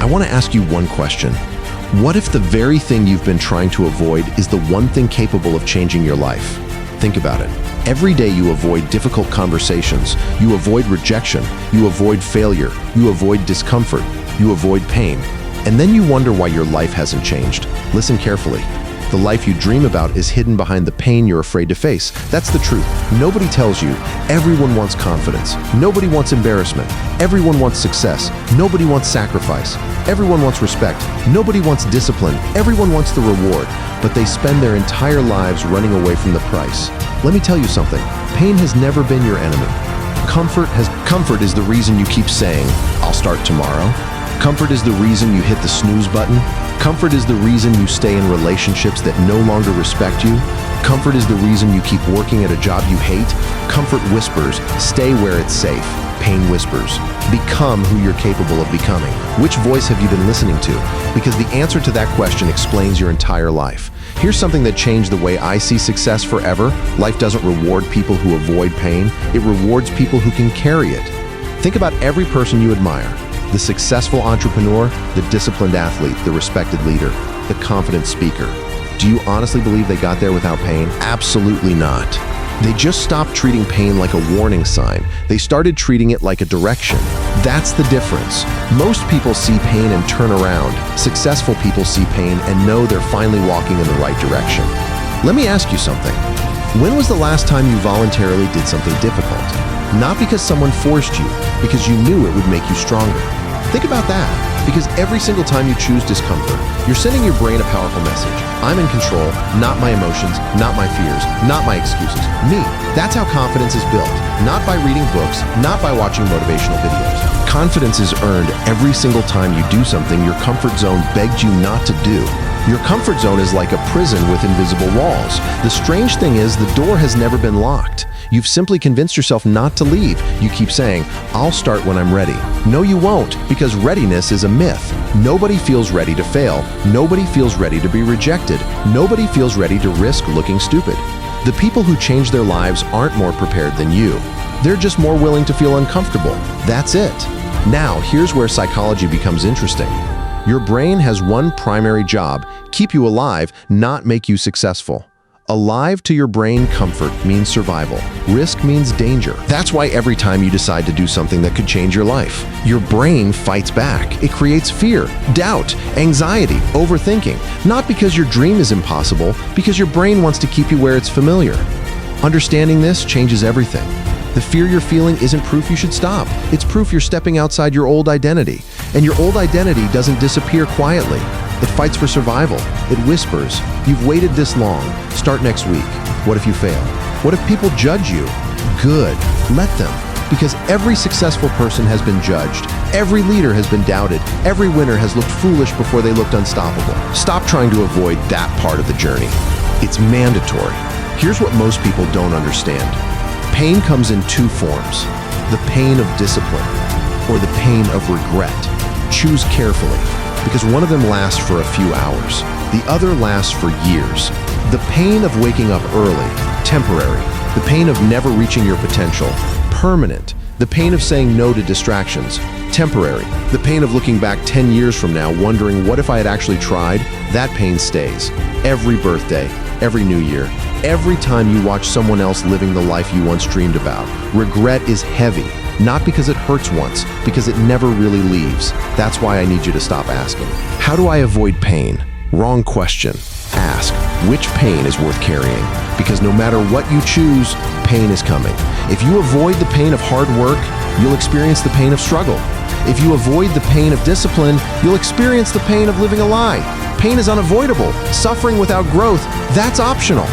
I want to ask you one question. What if the very thing you've been trying to avoid is the one thing capable of changing your life? Think about it. Every day you avoid difficult conversations, you avoid rejection, you avoid failure, you avoid discomfort, you avoid pain. And then you wonder why your life hasn't changed. Listen carefully. The life you dream about is hidden behind the pain you're afraid to face. That's the truth. Nobody tells you. Everyone wants confidence. Nobody wants embarrassment. Everyone wants success. Nobody wants sacrifice. Everyone wants respect. Nobody wants discipline. Everyone wants the reward. But they spend their entire lives running away from the price. Let me tell you something. Pain has never been your enemy. Comfort is the reason you keep saying, "I'll start tomorrow." Comfort is the reason you hit the snooze button. Comfort is the reason you stay in relationships that no longer respect you. Comfort is the reason you keep working at a job you hate. Comfort whispers, stay where it's safe. Pain whispers, become who you're capable of becoming. Which voice have you been listening to? Because the answer to that question explains your entire life. Here's something that changed the way I see success forever. Life doesn't reward people who avoid pain. It rewards people who can carry it. Think about every person you admire. The successful entrepreneur, the disciplined athlete, the respected leader, the confident speaker. Do you honestly believe they got there without pain? Absolutely not. They just stopped treating pain like a warning sign. They started treating it like a direction. That's the difference. Most people see pain and turn around. Successful people see pain and know they're finally walking in the right direction. Let me ask you something. When was the last time you voluntarily did something difficult? Not because someone forced you, because you knew it would make you stronger. Think about that, because every single time you choose discomfort, you're sending your brain a powerful message. I'm in control, not my emotions, not my fears, not my excuses. Me. That's how confidence is built, not by reading books, not by watching motivational videos. Confidence is earned every single time you do something your comfort zone begged you not to do. Your comfort zone is like a prison with invisible walls. The strange thing is, the door has never been locked. You've simply convinced yourself not to leave. You keep saying, "I'll start when I'm ready." No, you won't, because readiness is a myth. Nobody feels ready to fail. Nobody feels ready to be rejected. Nobody feels ready to risk looking stupid. The people who change their lives aren't more prepared than you. They're just more willing to feel uncomfortable. That's it. Now, here's where psychology becomes interesting. Your brain has one primary job: keep you alive, not make you successful. Alive to your brain, comfort means survival. Risk means danger. That's why every time you decide to do something that could change your life, your brain fights back. It creates fear, doubt, anxiety, overthinking. Not because your dream is impossible, because your brain wants to keep you where it's familiar. Understanding this changes everything. The fear you're feeling isn't proof you should stop. It's proof you're stepping outside your old identity. And your old identity doesn't disappear quietly. It fights for survival. It whispers, "You've waited this long. Start next week." What if you fail? What if people judge you? Good. Let them. Because every successful person has been judged. Every leader has been doubted. Every winner has looked foolish before they looked unstoppable. Stop trying to avoid that part of the journey. It's mandatory. Here's what most people don't understand. Pain comes in two forms: the pain of discipline or the pain of regret. Choose carefully, because one of them lasts for a few hours. The other lasts for years. The pain of waking up early, temporary. The pain of never reaching your potential, permanent. The pain of saying no to distractions, temporary. The pain of looking back 10 years from now wondering, what if I had actually tried? That pain stays. Every birthday, every new year, every time you watch someone else living the life you once dreamed about. Regret is heavy, not because it hurts once, because it never really leaves. That's why I need you to stop asking, how do I avoid pain? Wrong question. Ask, which pain is worth carrying? Because no matter what you choose, pain is coming. If you avoid the pain of hard work, you'll experience the pain of struggle. If you avoid the pain of discipline, you'll experience the pain of living a lie. Pain is unavoidable. Suffering without growth, that's optional.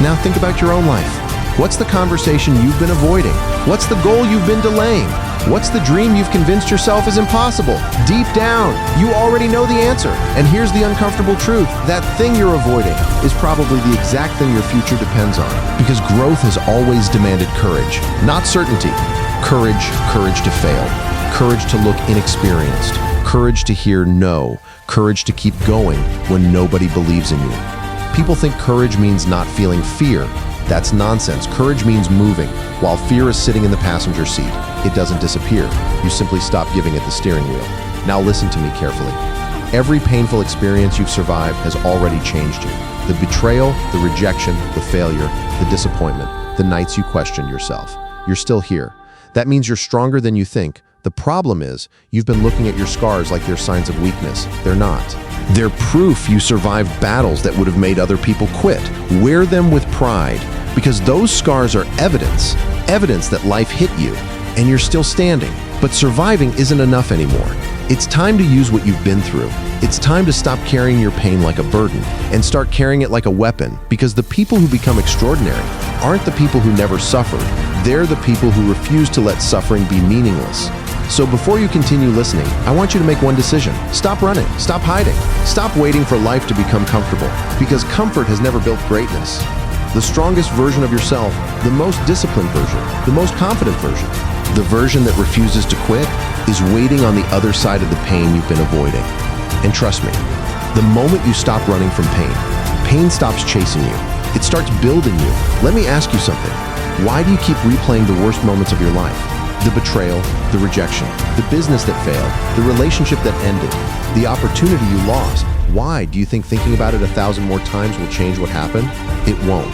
Now think about your own life. What's the conversation you've been avoiding? What's the goal you've been delaying? What's the dream you've convinced yourself is impossible? Deep down, you already know the answer. And here's the uncomfortable truth. That thing you're avoiding is probably the exact thing your future depends on. Because growth has always demanded courage, not certainty. Courage to fail. Courage to look inexperienced. Courage to hear no. Courage to keep going when nobody believes in you. People think courage means not feeling fear. That's nonsense. Courage means moving. While fear is sitting in the passenger seat, it doesn't disappear. You simply stop giving it the steering wheel. Now listen to me carefully. Every painful experience you've survived has already changed you. The betrayal, the rejection, the failure, the disappointment, the nights you questioned yourself. You're still here. That means you're stronger than you think. The problem is, you've been looking at your scars like they're signs of weakness. They're not. They're proof you survived battles that would have made other people quit. Wear them with pride, because those scars are evidence that life hit you, and you're still standing. But surviving isn't enough anymore. It's time to use what you've been through. It's time to stop carrying your pain like a burden and start carrying it like a weapon, because the people who become extraordinary aren't the people who never suffered. They're the people who refuse to let suffering be meaningless. So before you continue listening, I want you to make one decision. Stop running. Stop hiding. Stop waiting for life to become comfortable, because comfort has never built greatness. The strongest version of yourself, the most disciplined version, the most confident version, the version that refuses to quit, is waiting on the other side of the pain you've been avoiding. And trust me, the moment you stop running from pain stops chasing you. It starts building you. Let me ask you something. Why do you keep replaying the worst moments of your life? The betrayal, the rejection, the business that failed, the relationship that ended, the opportunity you lost. Why do you think thinking about it 1,000 more times will change what happened? It won't.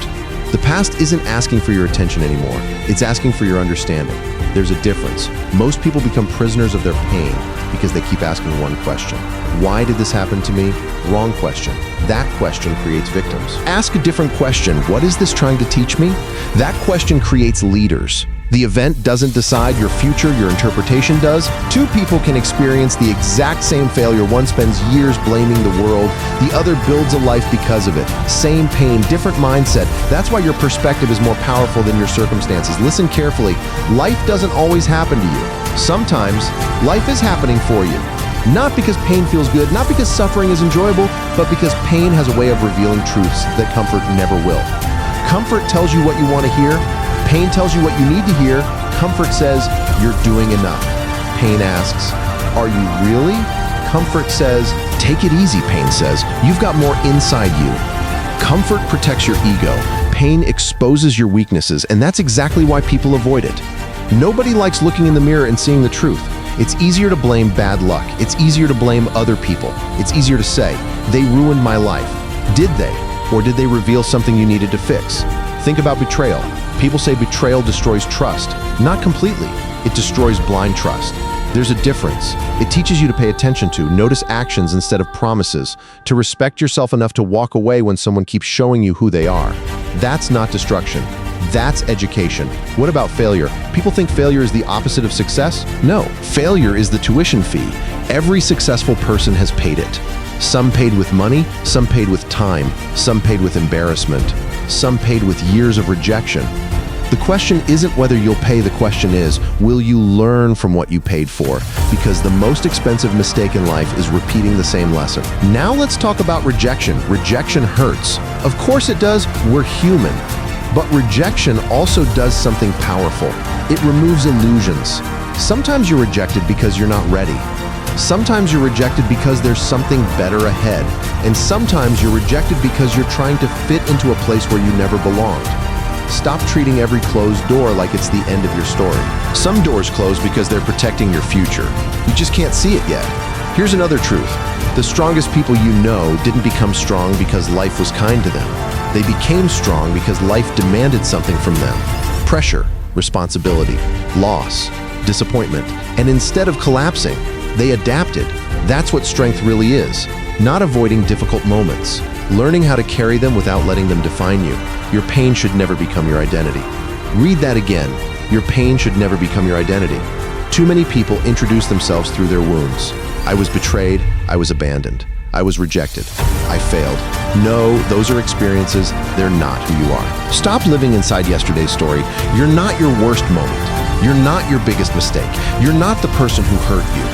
The past isn't asking for your attention anymore. It's asking for your understanding. There's a difference. Most people become prisoners of their pain because they keep asking one question. Why did this happen to me? Wrong question. That question creates victims. Ask a different question. What is this trying to teach me? That question creates leaders. The event doesn't decide your future, your interpretation does. Two people can experience the exact same failure. One spends years blaming the world, the other builds a life because of it. Same pain, different mindset. That's why your perspective is more powerful than your circumstances. Listen carefully. Life doesn't always happen to you. Sometimes, life is happening for you. Not because pain feels good, not because suffering is enjoyable, but because pain has a way of revealing truths that comfort never will. Comfort tells you what you want to hear. Pain tells you what you need to hear. Comfort says, you're doing enough. Pain asks, are you really? Comfort says, take it easy, pain says. You've got more inside you. Comfort protects your ego. Pain exposes your weaknesses, and that's exactly why people avoid it. Nobody likes looking in the mirror and seeing the truth. It's easier to blame bad luck. It's easier to blame other people. It's easier to say, they ruined my life. Did they? Or did they reveal something you needed to fix? Think about betrayal. People say betrayal destroys trust. Not completely. It destroys blind trust. There's a difference. It teaches you to pay attention to, notice actions instead of promises, to respect yourself enough to walk away when someone keeps showing you who they are. That's not destruction. That's education. What about failure? People think failure is the opposite of success? No, failure is the tuition fee. Every successful person has paid it. Some paid with money, some paid with time, some paid with embarrassment, some paid with years of rejection. The question isn't whether you'll pay, the question is, will you learn from what you paid for? Because the most expensive mistake in life is repeating the same lesson. Now let's talk about rejection. Rejection hurts. Of course it does, we're human. But rejection also does something powerful. It removes illusions. Sometimes you're rejected because you're not ready. Sometimes you're rejected because there's something better ahead. And sometimes you're rejected because you're trying to fit into a place where you never belonged. Stop treating every closed door like it's the end of your story. Some doors close because they're protecting your future. You just can't see it yet. Here's another truth. The strongest people you know didn't become strong because life was kind to them. They became strong because life demanded something from them. Pressure, responsibility, loss, disappointment. And instead of collapsing, they adapted. That's what strength really is. Not avoiding difficult moments. Learning how to carry them without letting them define you. Your pain should never become your identity. Read that again. Your pain should never become your identity. Too many people introduce themselves through their wounds. I was betrayed. I was abandoned. I was rejected. I failed. No, those are experiences. They're not who you are. Stop living inside yesterday's story. You're not your worst moment. You're not your biggest mistake. You're not the person who hurt you.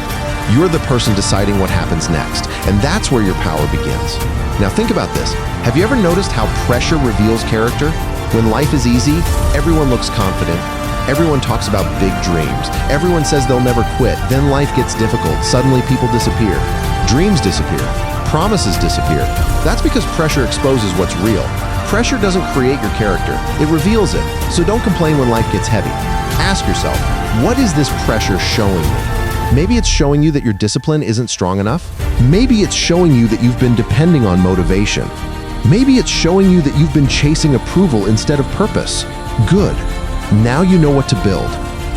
You're the person deciding what happens next, and that's where your power begins. Now think about this. Have you ever noticed how pressure reveals character? When life is easy, everyone looks confident. Everyone talks about big dreams. Everyone says they'll never quit. Then life gets difficult. Suddenly people disappear. Dreams disappear. Promises disappear. That's because pressure exposes what's real. Pressure doesn't create your character. It reveals it. So don't complain when life gets heavy. Ask yourself, what is this pressure showing me? Maybe it's showing you that your discipline isn't strong enough. Maybe it's showing you that you've been depending on motivation. Maybe it's showing you that you've been chasing approval instead of purpose. Good. Now you know what to build.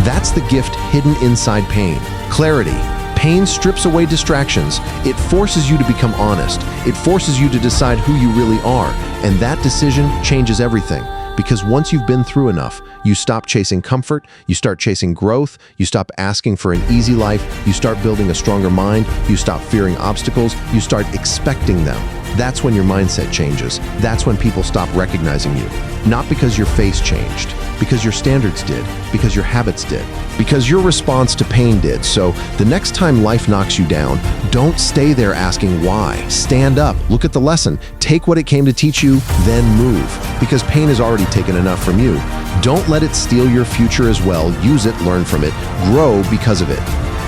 That's the gift hidden inside pain. Clarity. Pain strips away distractions. It forces you to become honest. It forces you to decide who you really are. And that decision changes everything. Because once you've been through enough, you stop chasing comfort, you start chasing growth, you stop asking for an easy life, you start building a stronger mind, you stop fearing obstacles, you start expecting them. That's when your mindset changes. That's when people stop recognizing you. Not because your face changed, because your standards did, because your habits did, because your response to pain did. So the next time life knocks you down, don't stay there asking why. Stand up, look at the lesson, take what it came to teach you, then move. Because pain has already taken enough from you. Don't let it steal your future as well. Use it, learn from it, grow because of it.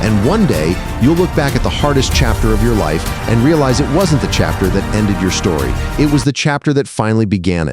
And one day, you'll look back at the hardest chapter of your life and realize it wasn't the chapter that ended your story. It was the chapter that finally began it.